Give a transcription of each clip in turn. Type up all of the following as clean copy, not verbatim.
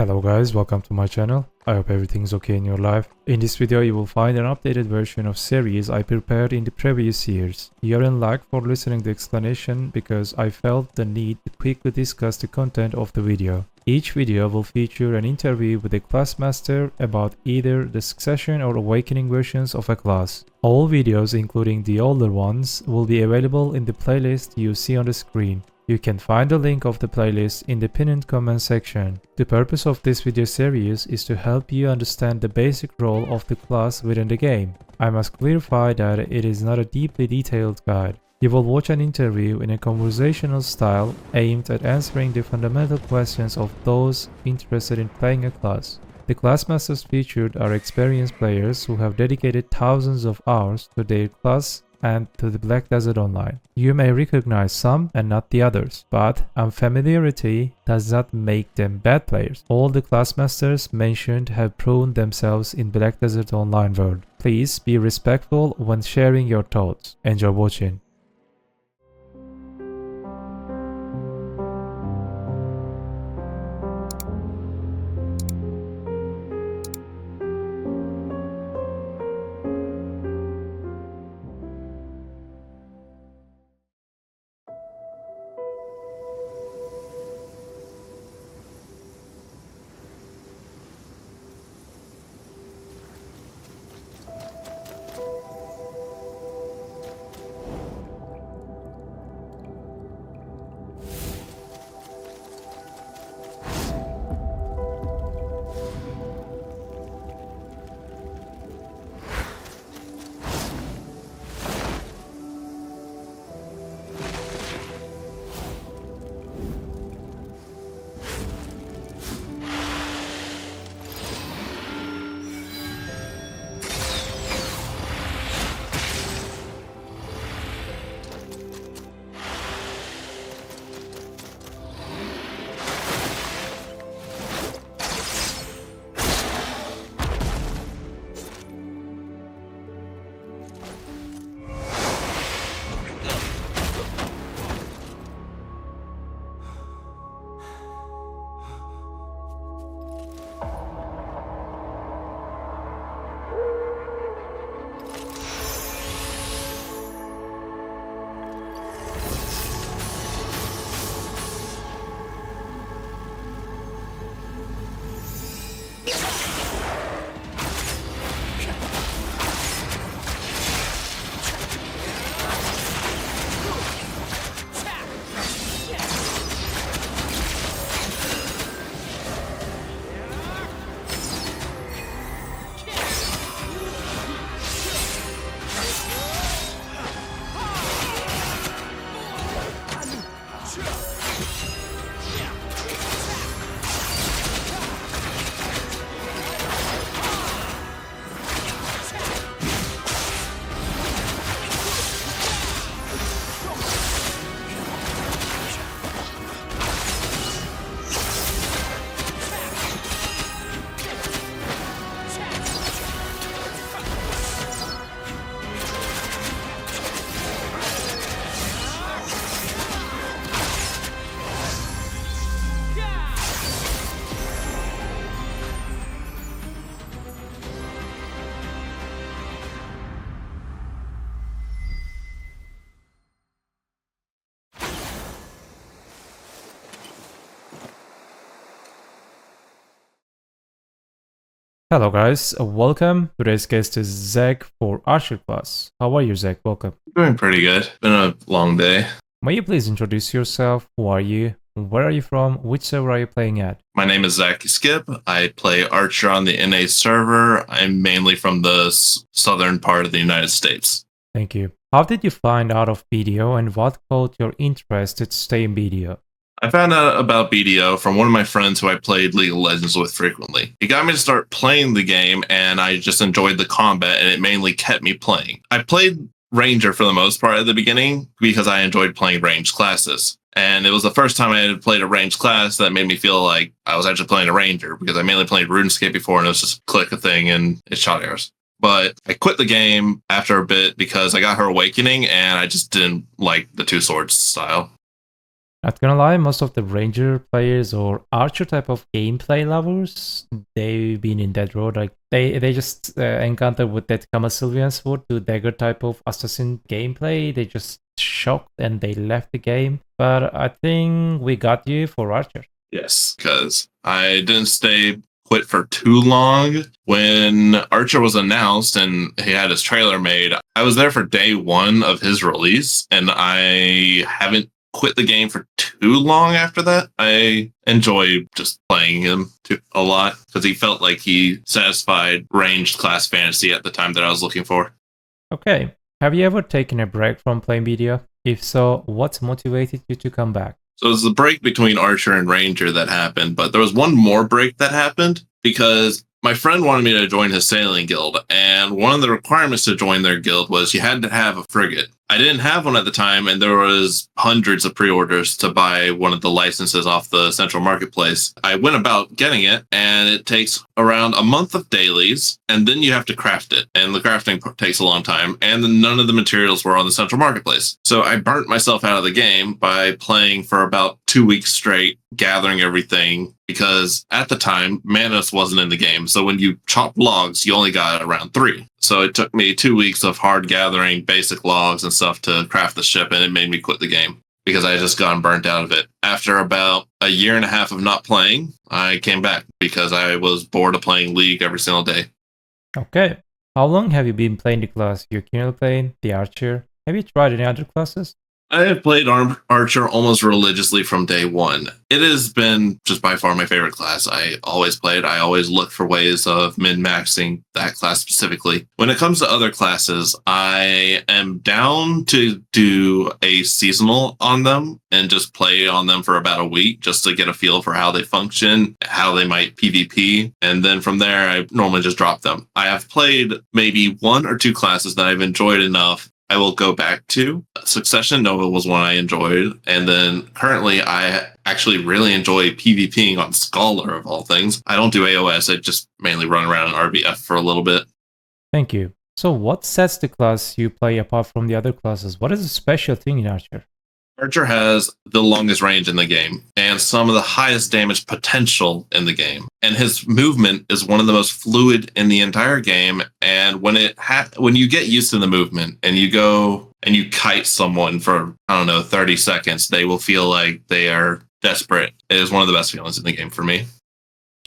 Hello guys, welcome to my channel. I hope everything's okay in your life. In this video you will find an updated version of series I prepared in the previous years. You're in luck for listening to the explanation because I felt the need to quickly discuss the content of the video. Each video will feature an interview with a class master about either the Succession or Awakening versions of a class. All videos, including the older ones, will be available in the playlist you see on the screen. You can find the link of the playlist in the pinned comment section. The purpose of this video series is to help you understand the basic role of the class within the game. I must clarify that it is not a deeply detailed guide. You will watch an interview in a conversational style aimed at answering the fundamental questions of those interested in playing a class. The class masters featured are experienced players who have dedicated thousands of hours to their class and to the Black Desert Online. You may recognize some and not the others, but unfamiliarity does not make them bad players. All the class masters mentioned have proven themselves in Black Desert Online world. Please be respectful when sharing your thoughts. Enjoy watching. Hello guys, welcome. Today's guest is Zach for Archer class. How are you, Zach? Welcome. Doing pretty good. Been a long day. May you please introduce yourself? Who are you? Where are you from? Which server are you playing at? My name is Zackiskip. I play Archer on the NA server. I'm mainly from the southern part of the United States. Thank you. How did you find out of BDO and what caught your interest to stay in BDO? I found out about BDO from one of my friends who I played League of Legends with frequently. He got me to start playing the game, and I just enjoyed the combat, and it mainly kept me playing. I played Ranger for the most part at the beginning because I enjoyed playing ranged classes. And it was the first time I had played a ranged class that made me feel like I was actually playing a Ranger, because I mainly played RuneScape before, and it was just click a thing and it shot arrows. But I quit the game after a bit because I got her Awakening, and I just didn't like the two swords style. Not gonna lie, most of the ranger players or archer type of gameplay lovers, they've been in that road. Like they just encounter with that Kama Sylvian sword to dagger type of assassin gameplay. They just shocked and they left the game. But I think we got you for archer. Yes, because I didn't stay put for too long. When Archer was announced and he had his trailer made, I was there for day one of his release, and I haven't quit the game for too long after that. I enjoy just playing him a lot because he felt like he satisfied ranged class fantasy at the time that I was looking for. Okay. Have you ever taken a break from playing BDO? If so, what motivated you to come back? So it was the break between Archer and Ranger that happened, but there was one more break that happened because my friend wanted me to join his sailing guild, and one of the requirements to join their guild was you had to have a frigate. I didn't have one at the time, and there was hundreds of pre-orders to buy one of the licenses off the central marketplace. I went about getting it, and it takes around a month of dailies, and then you have to craft it, and the crafting takes a long time, and then none of the materials were on the central marketplace. So I burnt myself out of the game by playing for about 2 weeks straight, gathering everything, because at the time, Manus wasn't in the game. So when you chop logs, you only got around 3. So it took me 2 weeks of hard gathering basic logs and stuff to craft the ship, and it made me quit the game because I had just gotten burnt out of it. After about a year and a half of not playing, I came back because I was bored of playing League every single day. Okay. How long have you been playing the class you're currently playing, the archer? Have you tried any other classes? I have played Archer almost religiously from day one. It has been just by far my favorite class. I always played. I always look for ways of min-maxing that class specifically. When it comes to other classes, I am down to do a seasonal on them and just play on them for about a week just to get a feel for how they function, how they might PvP. And then from there, I normally just drop them. I have played maybe 1 or 2 classes that I've enjoyed enough I will go back to. Succession Nova was one I enjoyed. And then currently I actually really enjoy PvPing on Scholar of all things. I don't do AOS. I just mainly run around in RBF for a little bit. Thank you. So what sets the class you play apart from the other classes? What is the special thing in Archer? Archer has the longest range in the game and some of the highest damage potential in the game. And his movement is one of the most fluid in the entire game. And when when you get used to the movement and you go and you kite someone for, 30 seconds, they will feel like they are desperate. It is one of the best feelings in the game for me.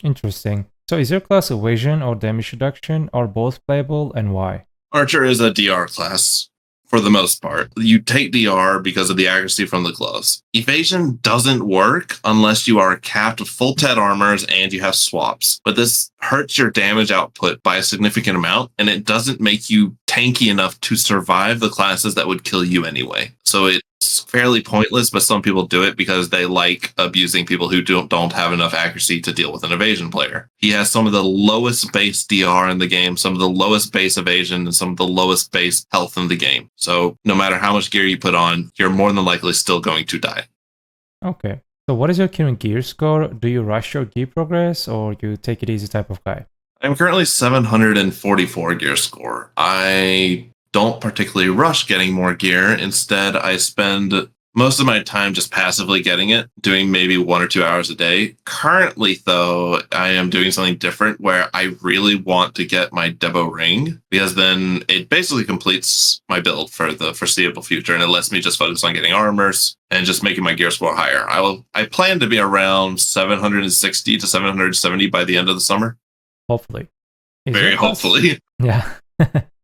Interesting. So is your class evasion or damage reduction or both playable, and why? Archer is a DR class. For the most part, you take DR because of the accuracy from the gloves. Evasion doesn't work unless you are capped with full TED armors and you have swaps. But this hurts your damage output by a significant amount, and it doesn't make you tanky enough to survive the classes that would kill you anyway. So it's fairly pointless, but some people do it because they like abusing people who don't have enough accuracy to deal with an evasion player. He has some of the lowest base DR in the game, some of the lowest base evasion, and some of the lowest base health in the game. So no matter how much gear you put on, you're more than likely still going to die. Okay. So what is your current gear score? Do you rush your gear progress or you take it easy type of guy? I'm currently 744 gear score. I don't particularly rush getting more gear. Instead, I spend most of my time just passively getting it, doing maybe 1 or 2 hours a day. Currently, though, I am doing something different where I really want to get my Debo ring because then it basically completes my build for the foreseeable future, and it lets me just focus on getting armors and just making my gear score higher. I plan to be around 760 to 770 by the end of the summer. Hopefully. Very hopefully. Yeah.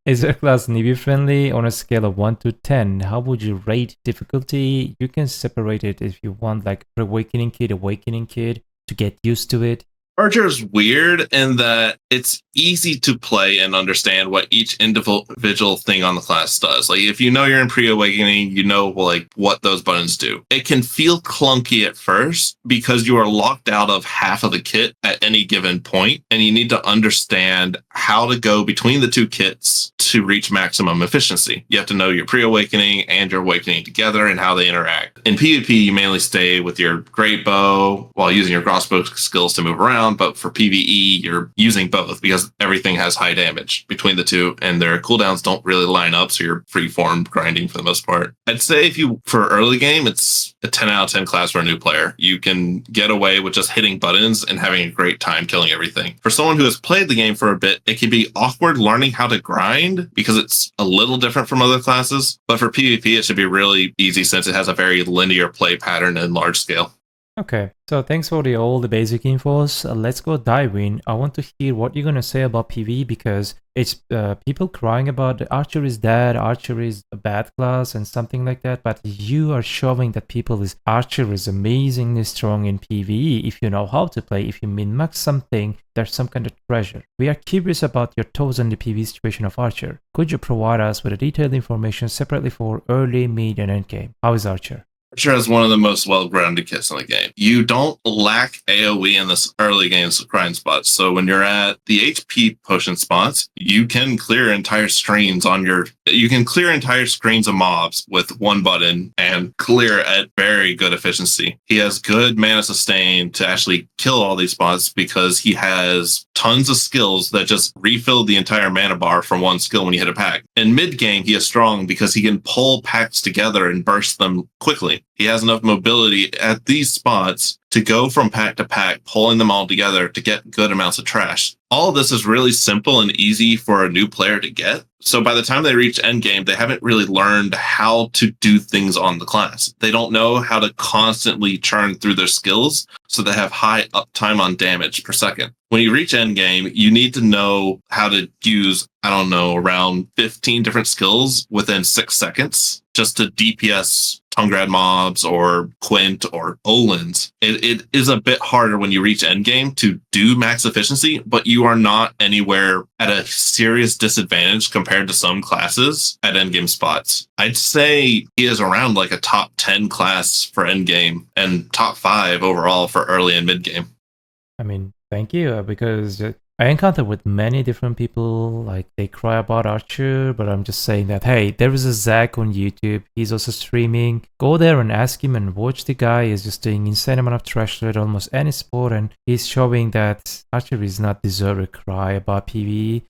Is your class newbie friendly on a scale of 1 to 10? How would you rate difficulty? You can separate it if you want, like awakening kid to get used to it. Archer is weird in that it's easy to play and understand what each individual thing on the class does. Like if you know you're in pre-awakening, you know like what those buttons do. It can feel clunky at first because you are locked out of half of the kit at any given point, and you need to understand how to go between the 2 kits to reach maximum efficiency. You have to know your pre-awakening and your awakening together and how they interact. In PvP, you mainly stay with your great bow while using your crossbow skills to move around, but for PvE, you're using both because everything has high damage between the 2, and their cooldowns don't really line up, so you're free-form grinding for the most part. I'd say for early game, it's a 10 out of 10 class for a new player. You can get away with just hitting buttons and having a great time killing everything. For someone who has played the game for a bit, it can be awkward learning how to grind because it's a little different from other classes. But for PvP, it should be really easy since it has a very linear play pattern and large scale. Okay, so thanks for all the basic infos. Let's go dive in. I want to hear what you're gonna say about PvE because it's people crying about the archer is dead, archer is a bad class and something like that. But you are showing that archer is amazingly strong in PvE if you know how to play. If you min-max something, there's some kind of treasure. We are curious about your thoughts on the PvE situation of archer. Could you provide us with a detailed information separately for early, mid, and end game? How is archer? Archer has one of the most well-grounded kits in the game. You don't lack AoE in this early game's grind spots. So when you're at the HP potion spots, you can clear entire screens of mobs with one button and clear at very good efficiency. He has good mana sustain to actually kill all these spots because he has tons of skills that just refill the entire mana bar from one skill when you hit a pack. In mid-game, he is strong because he can pull packs together and burst them quickly. He has enough mobility at these spots to go from pack to pack, pulling them all together to get good amounts of trash. All of this is really simple and easy for a new player to get. So by the time they reach endgame, they haven't really learned how to do things on the class. They don't know how to constantly churn through their skills, so they have high uptime on damage per second. When you reach endgame, you need to know how to use, around 15 different skills within 6 seconds just to DPS Tungrad mobs or Quint or Olins. It is a bit harder when you reach endgame to do max efficiency, but you are not anywhere at a serious disadvantage compared to some classes at endgame spots. I'd say he is around like a top 10 class for endgame and top 5 overall for early and mid game. I mean, thank you, because I encounter with many different people, like they cry about Archer, but I'm just saying that, hey, there is a Zach on YouTube. He's also streaming. Go there and ask him and watch the guy. He's just doing insane amount of trash at almost any sport, and he's showing that Archer is not deserve a cry about PvE.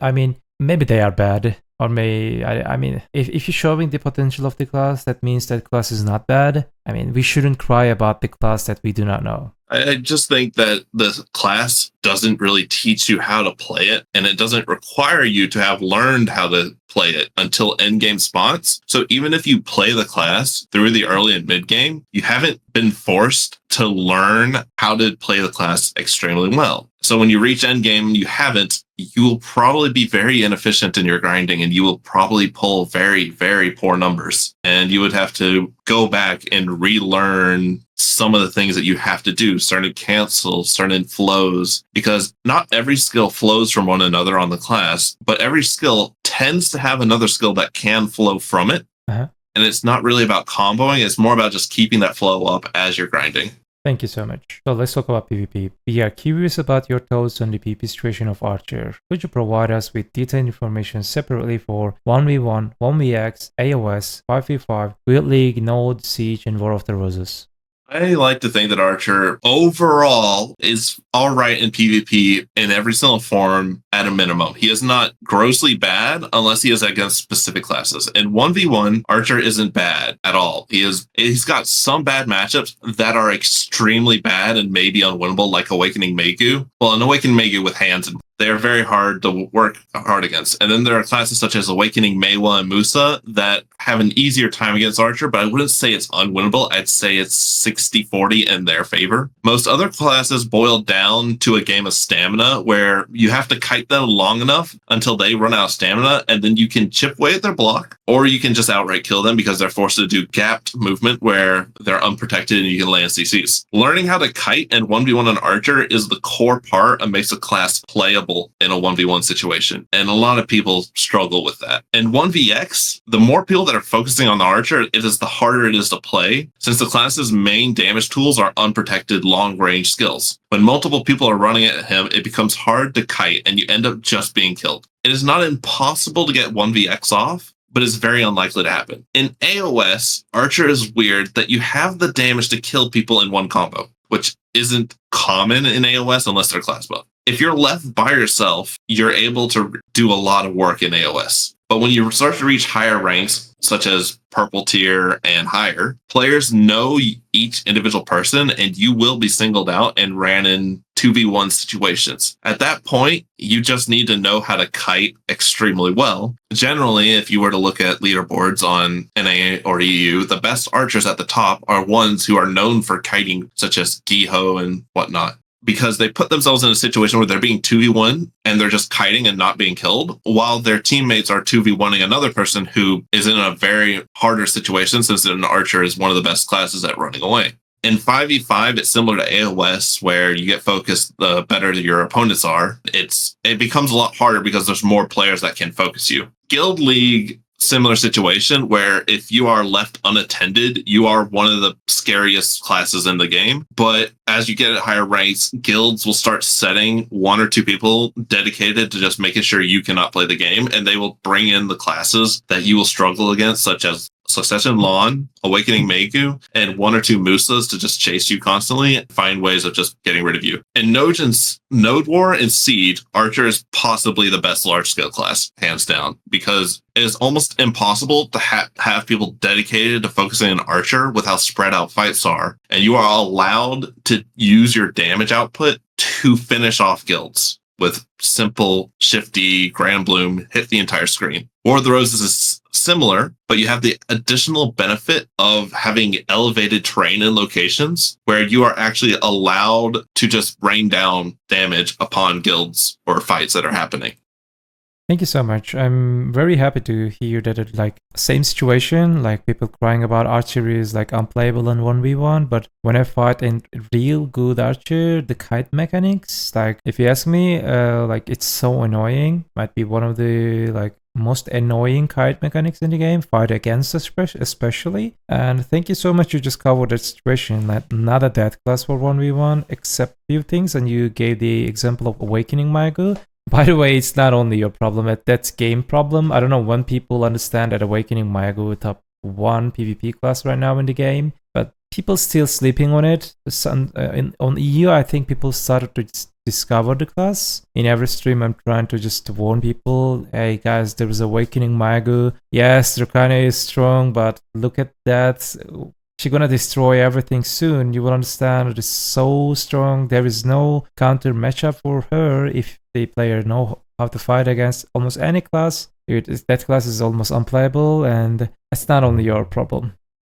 I mean, maybe they are bad. Or if you're showing the potential of the class, that means that class is not bad. I mean, we shouldn't cry about the class that we do not know. I just think that the class doesn't really teach you how to play it, and it doesn't require you to have learned how to play it until endgame spots. So even if you play the class through the early and mid game, you haven't been forced to learn how to play the class extremely well. So when you reach endgame, you will probably be very inefficient in your grinding, and you will probably pull very, very poor numbers. And you would have to go back and relearn some of the things that you have to do, certain cancels, certain flows, because not every skill flows from one another on the class, but every skill tends to have another skill that can flow from it. And it's not really about comboing. It's more about just keeping that flow up as you're grinding. Thank you so much. So let's talk about PvP. We are curious about your thoughts on the PvP situation of Archer. Could you provide us with detailed information separately for 1v1, 1vx, AOS, 5v5, Guild League, Node, Siege, and War of the Roses? I like to think that Archer overall is all right in PvP in every single form at a minimum. He is not grossly bad unless he is against specific classes. In 1v1, Archer isn't bad at all. He's got some bad matchups that are extremely bad and maybe unwinnable, like Awakening Megu. Well, an Awakening Megu with hands, and they are very hard to work hard against. And then there are classes such as Awakening Meiwa and Musa that have an easier time against Archer, but I wouldn't say it's unwinnable. I'd say it's 60-40 in their favor. Most other classes boil down to a game of stamina where you have to kite them long enough until they run out of stamina, and then you can chip away at their block, or you can just outright kill them because they're forced to do gapped movement where they're unprotected and you can land CCs. Learning how to kite and 1v1 on Archer is the core part and makes a class playable in a 1v1 situation. And a lot of people struggle with that. In 1vx, the more people that are focusing on the Archer, it is the harder it is to play, since the class's main damage tools are unprotected long-range skills. When multiple people are running at him, it becomes hard to kite and you end up just being killed. It is not impossible to get 1vx off, but it's very unlikely to happen. In AOS, Archer is weird that you have the damage to kill people in one combo. which isn't common in AOS unless they're class buff. If you're left by yourself, you're able to do a lot of work in AOS. But when you start to reach higher ranks, such as purple tier and higher, players know each individual person, and you will be singled out and ran in 2v1 situations. At that point, you just need to know how to kite extremely well. Generally, if you were to look at leaderboards on NA or EU, the best archers at the top are ones who are known for kiting, such as Giho and whatnot, because they put themselves in a situation where they're being 2v1 and they're just kiting and not being killed, while their teammates are 2v1ing another person who is in a very harder situation, since an archer is one of the best classes at running away. In 5v5, it's similar to AOS, where you get focused the better your opponents are. It becomes a lot harder because there's more players that can focus you. Guild League, similar situation, where if you are left unattended, you are one of the scariest classes in the game. But as you get at higher ranks, guilds will start setting 1 or 2 people dedicated to just making sure you cannot play the game, and they will bring in the classes that you will struggle against, such as Succession Lawn, Awakening Megu, and 1 or 2 Musas to just chase you constantly and find ways of just getting rid of you. In Node War and Siege, Archer is possibly the best large-scale class, hands down, because it is almost impossible to have people dedicated to focusing on Archer with how spread out fights are, and you are allowed to use your damage output to finish off guilds with simple, shifty, Grand Bloom, hit the entire screen. War of the Roses is similar, but you have the additional benefit of having elevated terrain and locations where you are actually allowed to just rain down damage upon guilds or fights that are happening. Thank you so much. I'm very happy to hear that it like same situation, like people crying about archery is like unplayable in 1v1, but when I fight a real good archer, the kite mechanics, like if you ask me, like it's so annoying. Might be one of the like most annoying kite mechanics in the game, fight against especially. And thank you so much, you just covered that situation, like not a death class for 1v1 except few things, and you gave the example of Awakening Maigu. By the way, it's not only your problem, that's game problem. I don't know when people understand that Awakening Maigu top 1 PvP class right now in the game, but people still sleeping on it. On EU, I think people started to discover the class. In every stream, I'm trying to just warn people, hey guys, there is Awakening Maigu. Yes, Dracania is strong, but look at that. She's gonna destroy everything soon. You will understand it is so strong. There is no counter matchup for her if the player know how to fight against almost any class. That class is almost unplayable, and it's not only your problem.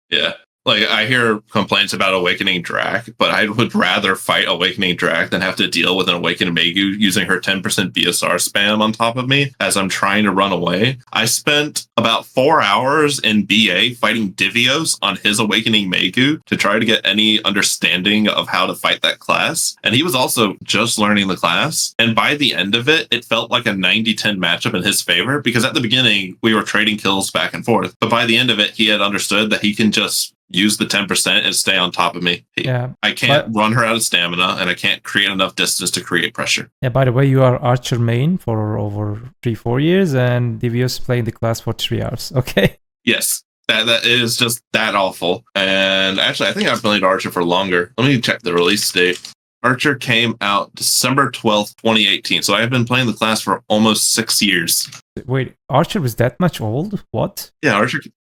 Yeah. Like, I hear complaints about Awakening Drac, but I would rather fight Awakening Drac than have to deal with an Awakening Megu using her 10% BSR spam on top of me as I'm trying to run away. I spent about 4 hours in BA fighting Divios on his Awakening Megu to try to get any understanding of how to fight that class. And he was also just learning the class. And by the end of it, it felt like a 90-10 matchup in his favor, because at the beginning, we were trading kills back and forth. But by the end of it, he had understood that he can just use the 10% and stay on top of me. Yeah, I can't run her out of stamina, and I can't create enough distance to create pressure. Yeah, by the way, you are Archer main for over 3-4 years, and Divios playing the class for 3 hours, okay? Yes, that is just that awful. And actually, I think I've played Archer for longer. Let me check the release date. Archer came out December 12th, 2018. So I've been playing the class for almost 6 years. Wait, Archer was that much old? What? Yeah,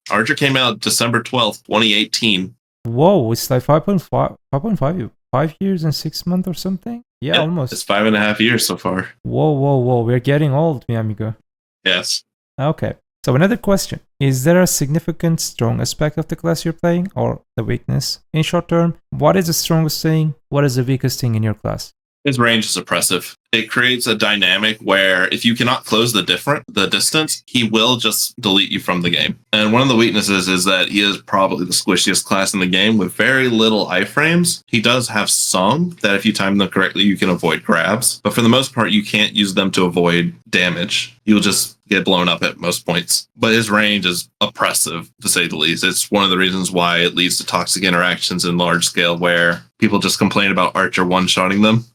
Archer came out December 12th, 2018. Whoa, it's like 5 years and 6 months or something? Yeah, almost. It's 5.5 years so far. Whoa. We're getting old, mi amigo. Yes. Okay. So another question. Is there a significant strong aspect of the class you're playing, or the weakness? In short term, what is the strongest thing? What is the weakest thing in your class? His range is oppressive. It creates a dynamic where if you cannot close the distance, he will just delete you from the game. And one of the weaknesses is that he is probably the squishiest class in the game with very little iframes. He does have some that if you time them correctly, you can avoid grabs. But for the most part, you can't use them to avoid damage. You'll just get blown up at most points. But his range is oppressive, to say the least. It's one of the reasons why it leads to toxic interactions in large scale where people just complain about Archer one-shotting them.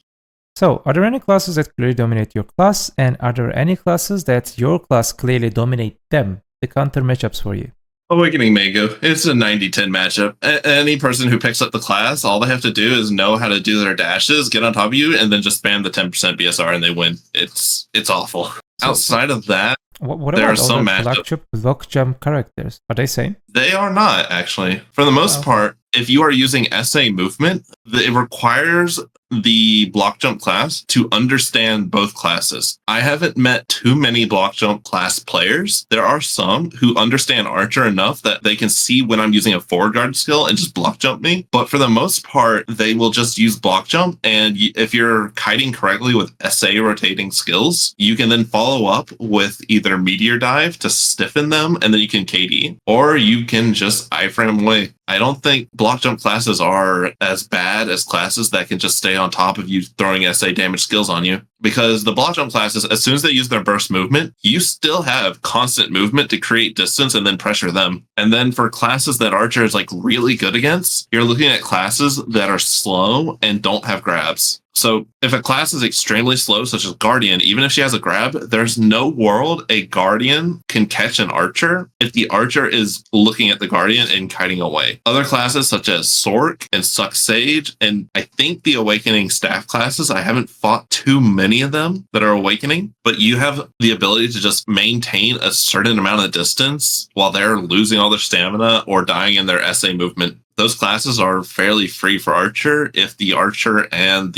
So, are there any classes that clearly dominate your class, and are there any classes that your class clearly dominate them, the counter matchups for you? Awakening Mango. It's a 90-10 matchup. Any person who picks up the class, all they have to do is know how to do their dashes, get on top of you, and then just spam the 10% BSR and they win. It's awful. Outside of that, what there are about some other block jump characters? Are they same? They are not, actually. For the most part, if you are using SA movement, it requires the block jump class to understand both classes. I haven't met too many block jump class players. There are some who understand Archer enough that they can see when I'm using a forward guard skill and just block jump me. But for the most part, they will just use block jump. And if you're kiting correctly with SA rotating skills, you can then follow up with either Meteor Dive to stiffen them, and then you can KD, or you can just iframe away. I don't think block jump classes are as bad as classes that can just stay on top of you throwing SA damage skills on you. Because the block jump classes, as soon as they use their burst movement, you still have constant movement to create distance and then pressure them. And then for classes that Archer is like really good against, you're looking at classes that are slow and don't have grabs. So if a class is extremely slow, such as Guardian, even if she has a grab, there's no world a Guardian can catch an Archer if the Archer is looking at the Guardian and kiting away. Other classes such as Sork and Suck Sage, and I think the Awakening staff classes, I haven't fought too many of them that are Awakening, but you have the ability to just maintain a certain amount of distance while they're losing all their stamina or dying in their SA movement. Those classes are fairly free for Archer if the Archer and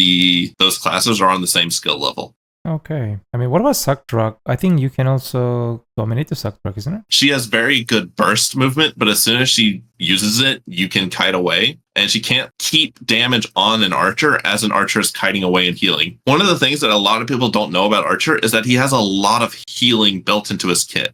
those classes are on the same skill level. Okay. I mean, what about Suck Drug? I think you can also dominate the Suck Drug, isn't it? She has very good burst movement, but as soon as she uses it, you can kite away. And she can't keep damage on an Archer as an Archer is kiting away and healing. One of the things that a lot of people don't know about Archer is that he has a lot of healing built into his kit.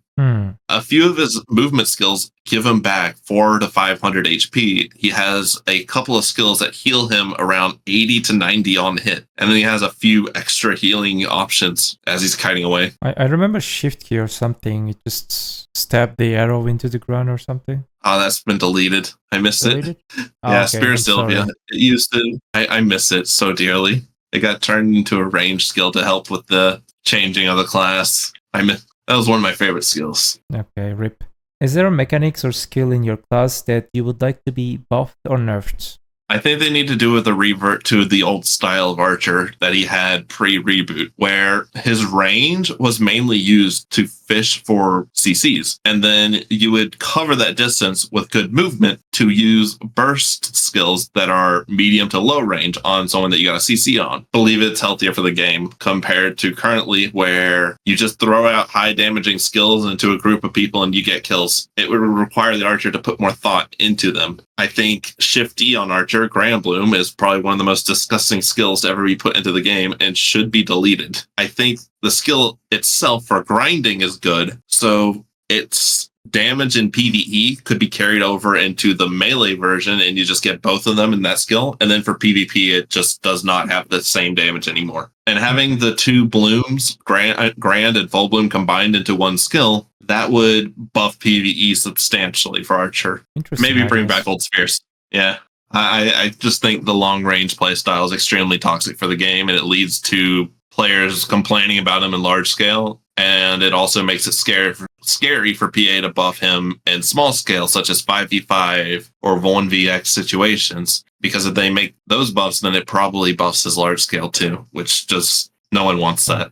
A few of his movement skills give him back 400 to 500 HP. He has a couple of skills that heal him around 80 to 90 on hit. And then he has a few extra healing options as he's kiting away. I remember Shift Key or something. It just stabbed the arrow into the ground or something. Oh, that's been deleted. I miss it. Yeah, okay, Spear Sylvia. It used to. I miss it so dearly. It got turned into a ranged skill to help with the changing of the class. That was one of my favorite skills. Okay, rip. Is there a mechanics or skill in your class that you would like to be buffed or nerfed? I think they need to do with a revert to the old style of Archer that he had pre-reboot, where his range was mainly used to fish for CCs. And then you would cover that distance with good movement to use burst skills that are medium to low range on someone that you got a CC on. I believe it's healthier for the game compared to currently where you just throw out high damaging skills into a group of people and you get kills. It would require the Archer to put more thought into them. I think Shift E on Archer, Grand Bloom, is probably one of the most disgusting skills to ever be put into the game and should be deleted. I think the skill itself for grinding is good, so its damage in PvE could be carried over into the melee version and you just get both of them in that skill. And then for PvP, it just does not have the same damage anymore. And having the two blooms, Grand and Full Bloom, combined into one skill, that would buff PvE substantially for Archer. Maybe bring back Old Spears. Yeah. I just think the long range playstyle is extremely toxic for the game, and it leads to players complaining about him in large scale. And it also makes it scary for PA to buff him in small scale, such as 5v5 or 1vx situations. Because if they make those buffs, then it probably buffs his large scale too, which just no one wants that.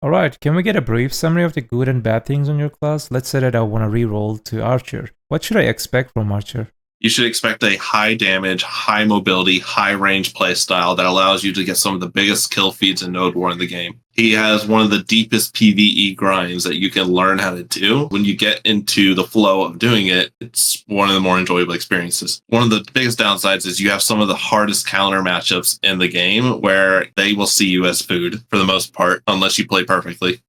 Alright, can we get a brief summary of the good and bad things on your class? Let's say that I want to reroll to Archer. What should I expect from Archer? You should expect a high damage, high mobility, high range playstyle that allows you to get some of the biggest kill feeds in Node War in the game. He has one of the deepest PvE grinds that you can learn how to do. When you get into the flow of doing it, it's one of the more enjoyable experiences. One of the biggest downsides is you have some of the hardest counter matchups in the game where they will see you as food for the most part, unless you play perfectly.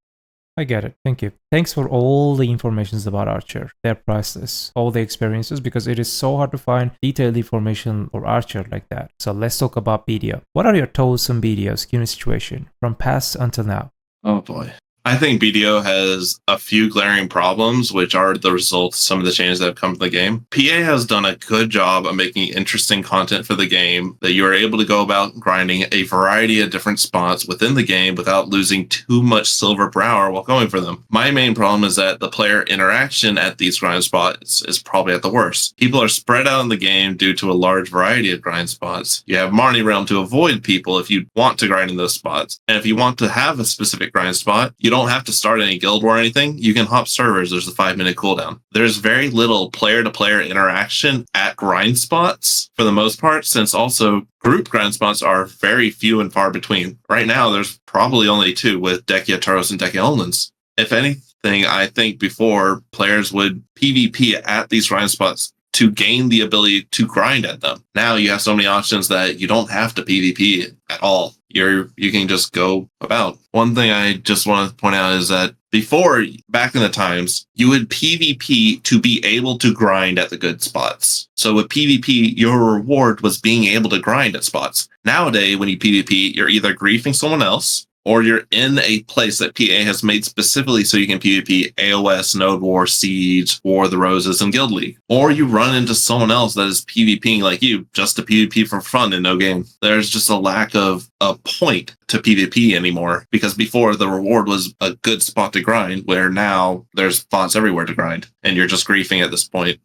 I get it. Thank you. Thanks for all the informations about Archer, their priceless, all the experiences, because it is so hard to find detailed information for Archer like that. So let's talk about BDO. What are your thoughts on BDO's current situation from past until now? Oh boy. I think BDO has a few glaring problems, which are the result of some of the changes that have come to the game. PA has done a good job of making interesting content for the game that you are able to go about grinding a variety of different spots within the game without losing too much silver per hour while going for them. My main problem is that the player interaction at these grind spots is probably at the worst. People are spread out in the game due to a large variety of grind spots. You have Marnie Realm to avoid people if you want to grind in those spots. And if you want to have a specific grind spot, you don't have to start any guild war or anything. You can hop servers. There's a 5-minute cooldown. There's very little player-to-player interaction at grind spots for the most part, since also group grind spots are very few and far between. Right now, there's probably only 2 with Dekia Taros and Dekia Olins. If anything, I think before players would PvP at these grind spots to gain the ability to grind at them. Now you have so many options that you don't have to PvP at all. You can just go about. One thing I just want to point out is that before, back in the times, you would PvP to be able to grind at the good spots. So with PvP, your reward was being able to grind at spots. Nowadays, when you PvP, you're either griefing someone else, or you're in a place that PA has made specifically so you can PvP AOS, Node War, Siege, War of the Roses, and Guild League. Or you run into someone else that is PvPing like you, just to PvP for fun and no game. There's just a lack of a point to PvP anymore, because before the reward was a good spot to grind, where now there's spots everywhere to grind, and you're just griefing at this point.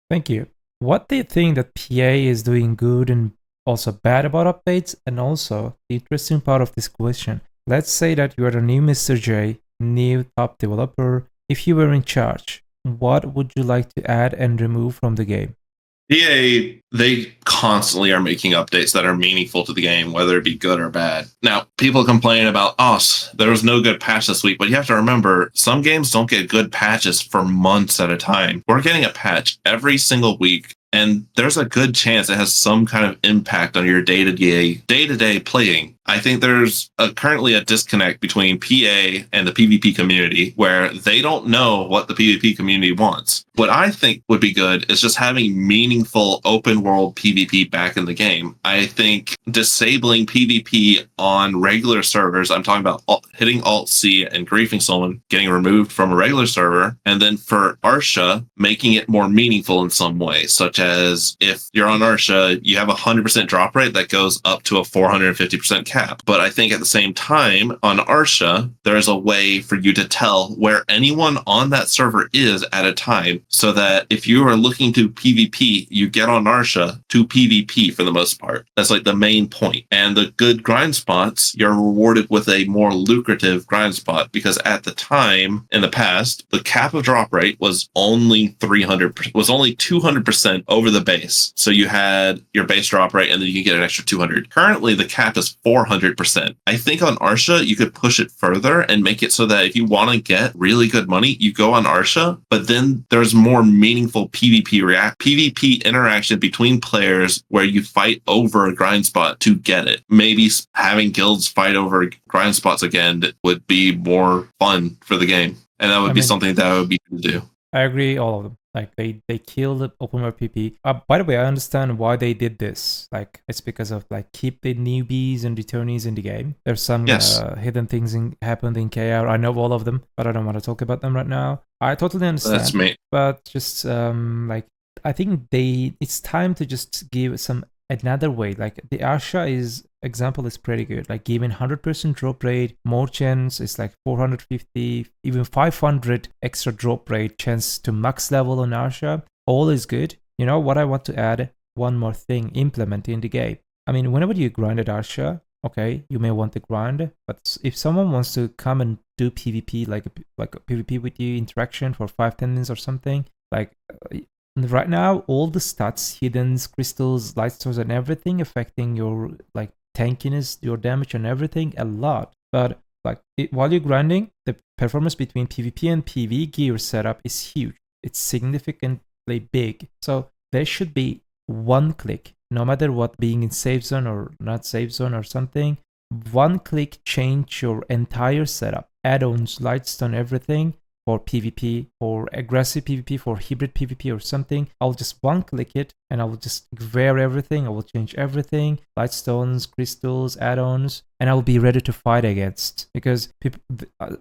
Thank you. What do you think that PA is doing good and also bad about updates? And also, the interesting part of this question, let's say that you are a new Mr. J, new top developer. If you were in charge, what would you like to add and remove from the game? PA, they constantly are making updates that are meaningful to the game, whether it be good or bad. Now, people complain about, there was no good patch this week, but you have to remember, some games don't get good patches for months at a time. We're getting a patch every single week, and there's a good chance it has some kind of impact on your day-to-day playing. I think there's currently a disconnect between PA and the PvP community, where they don't know what the PvP community wants. What I think would be good is just having meaningful open world PvP back in the game. I think disabling PvP on regular servers, I'm talking about hitting Alt-C and griefing someone, getting removed from a regular server, and then for Arsha, making it more meaningful in some way, such as if you're on Arsha, you have a 100% drop rate that goes up to a 450% cap. But I think at the same time, on Arsha, there's a way for you to tell where anyone on that server is at a time, so that if you are looking to PvP, you get on Arsha to PvP for the most part. That's like the main point. And the good grind spots, you're rewarded with a more lucrative grind spot, because at the time in the past, the cap of drop rate was only 200% over the base. So you had your base drop rate and then you can get an extra 200. Currently, the cap is 400%. I think on Arsha, you could push it further and make it so that if you want to get really good money, you go on Arsha, but then there's more meaningful PvP interaction between players where you fight over a grind spot to get it. Maybe having guilds fight over grind spots again would be more fun for the game. And that would be something that would be good to do. I agree, all of them. Like they killed the open world PvP. By the way, I understand why they did this. Like it's because of keep the newbies and returnees in the game. There's some hidden things happened in KR. I know all of them, but I don't want to talk about them right now. I totally understand. That's me. But just I think it's time to just give another way. Like the Arsha example is pretty good. Like giving 100% drop rate, more chance, it's like 450, even 500 extra drop rate chance to max level on Arsha. All is good. You know what I want to add? One more thing, implement in the game. I mean, whenever you grind at Arsha, okay, you may want to grind, but if someone wants to come and do PvP, like a PvP with you, interaction for 5-10 minutes or something, right now, all the stats, hiddens, crystals, light stores, and everything affecting your tankiness, your damage, and everything a lot. But while you're grinding, the performance between PvP and PV gear setup is huge. It's significantly big. So there should be one click, no matter what, being in safe zone or not safe zone or something. One click change your entire setup, add-ons, lightstone, everything. for PvP, for aggressive PvP, for hybrid PvP or something, I'll just one click it and I will just wear everything. I will change everything, lightstones, crystals, add-ons, and I will be ready to fight against. Because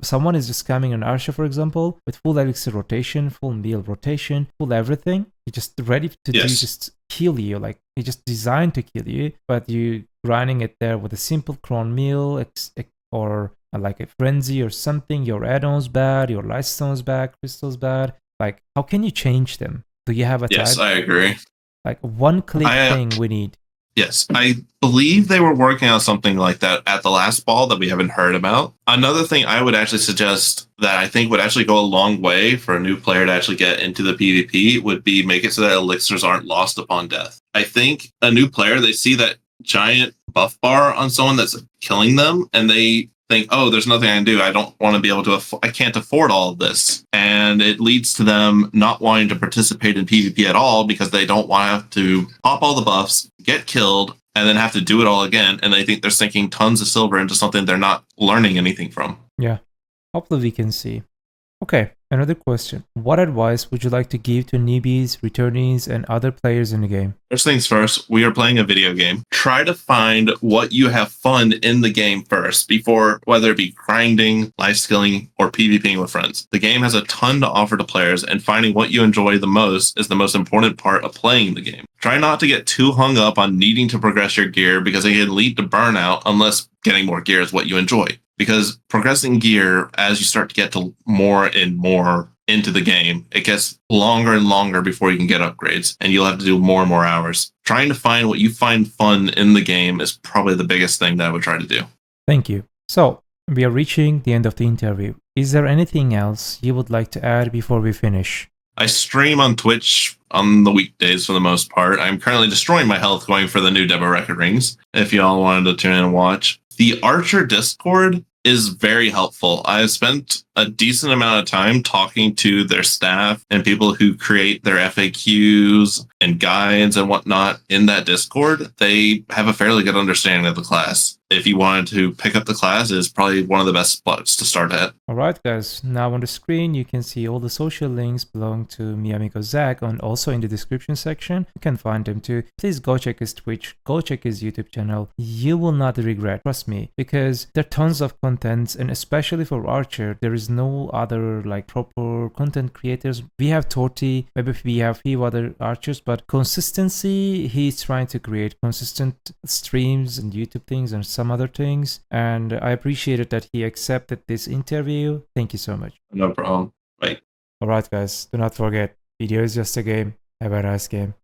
someone is just coming on Archer, for example, with full elixir rotation, full meal rotation, full everything. He's just ready to do just kill you. Like he just designed to kill you, but you grinding it there with a simple cron meal or like a frenzy or something. Your add-ons bad, your lightstones bad, crystals bad. Like how can you change them? Do you have a type? Yes, I agree. Like one click thing we need. Yes, I believe they were working on something like that at the last ball that we haven't heard about. Another thing I would actually suggest that I think would actually go a long way for a new player to actually get into the PvP would be make it so that elixirs aren't lost upon death. I think a new player, they see that giant buff bar on someone that's killing them and they think, oh, there's nothing I can do. I don't want to be able to, I can't afford all of this. And it leads to them not wanting to participate in PvP at all because they don't want to have to pop all the buffs, get killed, and then have to do it all again. And they think they're sinking tons of silver into something they're not learning anything from. Yeah, hopefully we can see. Okay, another question. What advice would you like to give to newbies, returnees, and other players in the game? First things first, we are playing a video game. Try to find what you have fun in the game first, before whether it be grinding, life skilling, or PvPing with friends. The game has a ton to offer to players, and finding what you enjoy the most is the most important part of playing the game. Try not to get too hung up on needing to progress your gear because it can lead to burnout unless getting more gear is what you enjoy. Because progressing gear, as you start to get to more and more into the game, it gets longer and longer before you can get upgrades, and you'll have to do more and more hours. Trying to find what you find fun in the game is probably the biggest thing that I would try to do. Thank you. So, we are reaching the end of the interview. Is there anything else you would like to add before we finish? I stream on Twitch on the weekdays for the most part. I'm currently destroying my health going for the new demo record rings, if y'all wanted to tune in and watch. The Archer Discord is very helpful. I've spent a decent amount of time talking to their staff and people who create their FAQs and guides and whatnot in that Discord. They have a fairly good understanding of the class. If you wanted to pick up the class, it's probably one of the best spots to start at. Alright guys, now on the screen you can see all the social links belong to mi amigo Zach, and also in the description section you can find them too. Please go check his Twitch, go check his YouTube channel. You will not regret, trust me, because there are tons of contents, and especially for Archer there is no other like proper content creators. We have Torty, maybe we have a few other archers, but consistency, he's trying to create consistent streams and YouTube things and some other things, and I appreciated that he accepted this interview. Thank you so much. No problem. Bye. Alright guys, do not forget, video is just a game. Have a nice game.